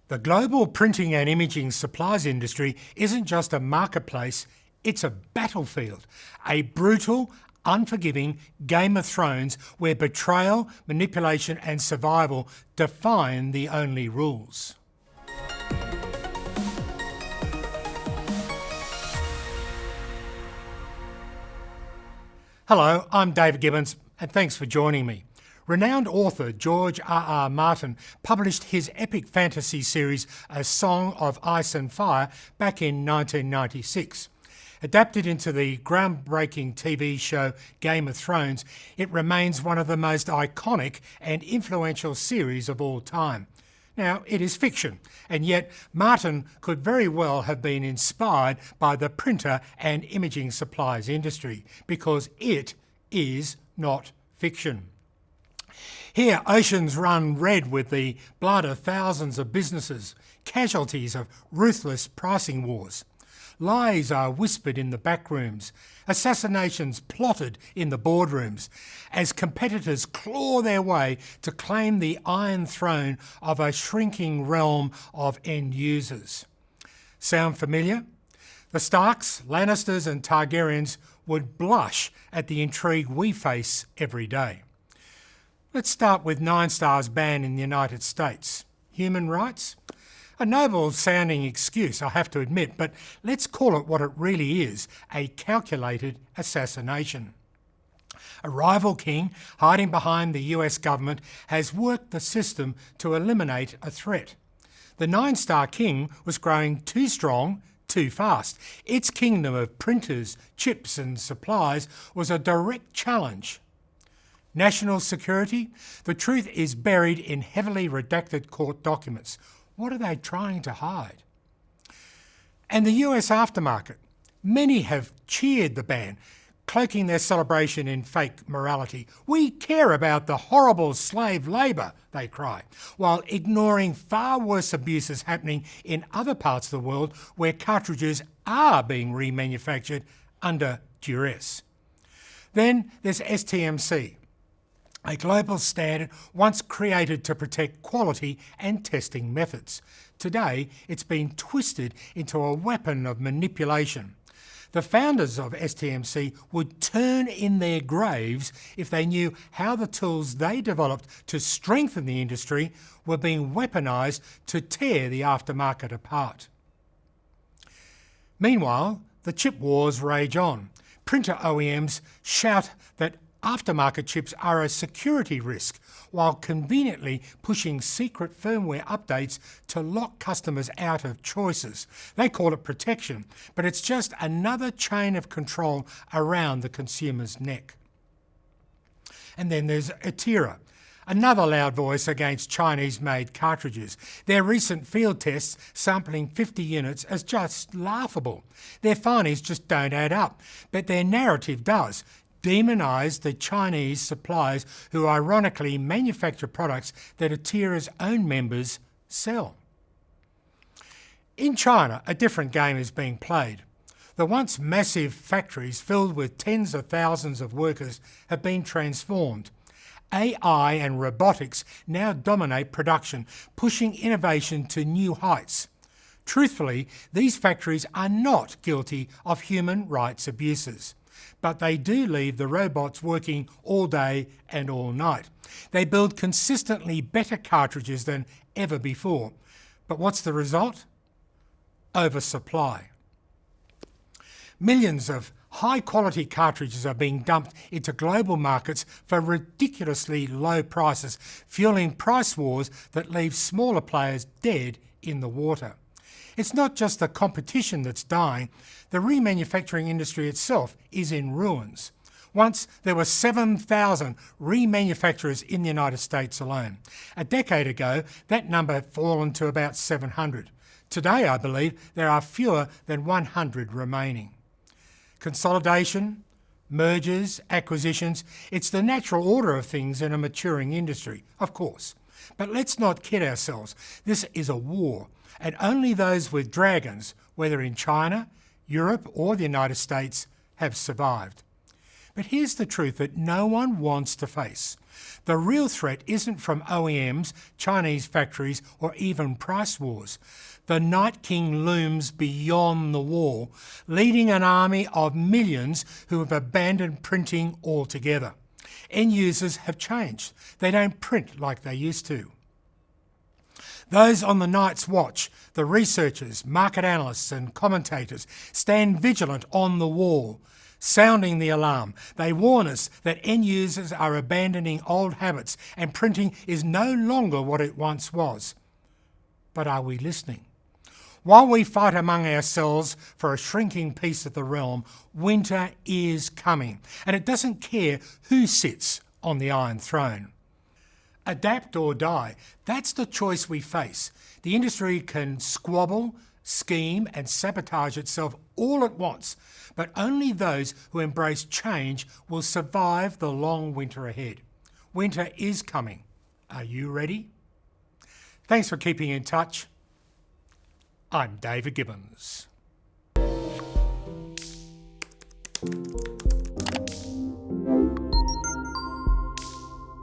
The global printing and imaging supplies industry isn't just a marketplace, it's a battlefield. A brutal, unforgiving Game of Thrones where betrayal, manipulation and survival define the only rules. Hello, I'm David Gibbons and thanks for joining me. Renowned author George R.R. Martin published his epic fantasy series A Song of Ice and Fire back in 1996. Adapted into the groundbreaking TV show Game of Thrones, it remains one of the most iconic and influential series of all time. Now, it is fiction, and yet Martin could very well have been inspired by the printer and imaging supplies industry, because it is not fiction. Here, oceans run red with the blood of thousands of businesses, casualties of ruthless pricing wars. Lies are whispered in the back rooms, assassinations plotted in the boardrooms, as competitors claw their way to claim the iron throne of a shrinking realm of end users. Sound familiar? The Starks, Lannisters and Targaryens would blush at the intrigue we face every day. Let's start with 9 Star's ban in the United States. Human rights? A noble-sounding excuse, I have to admit, but let's call it what it really is, a calculated assassination. A rival king, hiding behind the US government, has worked the system to eliminate a threat. The 9 Star king was growing too strong, too fast. Its kingdom of printers, chips and supplies was a direct challenge. National security? The truth is buried in heavily redacted court documents. What are they trying to hide? And the US aftermarket. Many have cheered the ban, cloaking their celebration in fake morality. We care about the horrible slave labour, they cry, while ignoring far worse abuses happening in other parts of the world where cartridges are being remanufactured under duress. Then there's STMC. A global standard once created to protect quality and testing methods. Today, it's been twisted into a weapon of manipulation. The founders of STMC would turn in their graves if they knew how the tools they developed to strengthen the industry were being weaponised to tear the aftermarket apart. Meanwhile, the chip wars rage on. Printer OEMs shout that aftermarket chips are a security risk, while conveniently pushing secret firmware updates to lock customers out of choices. They call it protection, but it's just another chain of control around the consumer's neck. And then there's Atira, another loud voice against Chinese-made cartridges. Their recent field tests sampling 50 units as just laughable. Their findings just don't add up, but their narrative does. Demonise the Chinese suppliers who ironically manufacture products that Atira's own members sell. In China, a different game is being played. The once massive factories filled with tens of thousands of workers have been transformed. AI and robotics now dominate production, pushing innovation to new heights. Truthfully, these factories are not guilty of human rights abuses, but they do leave the robots working all day and all night. They build consistently better cartridges than ever before. But what's the result? Oversupply. Millions of high-quality cartridges are being dumped into global markets for ridiculously low prices, fueling price wars that leave smaller players dead in the water. It's not just the competition that's dying, the remanufacturing industry itself is in ruins. Once there were 7,000 remanufacturers in the United States alone. A decade ago, that number had fallen to about 700. Today, I believe, there are fewer than 100 remaining. Consolidation, mergers, acquisitions, it's the natural order of things in a maturing industry, of course. But let's not kid ourselves. This is a war, and only those with dragons, whether in China, Europe or the United States, have survived. But here's the truth that no one wants to face. The real threat isn't from OEMs, Chinese factories, or even price wars. The Night King looms beyond the wall, leading an army of millions who have abandoned printing altogether. End users have changed. They don't print like they used to. Those on the Night's Watch, the researchers, market analysts and commentators, stand vigilant on the wall, sounding the alarm. They warn us that end users are abandoning old habits and printing is no longer what it once was. But are we listening? While we fight among ourselves for a shrinking piece of the realm, winter is coming, and it doesn't care who sits on the Iron Throne. Adapt or die, that's the choice we face. The industry can squabble, scheme and sabotage itself all at once, but only those who embrace change will survive the long winter ahead. Winter is coming. Are you ready? Thanks for keeping in touch. I'm David Gibbons.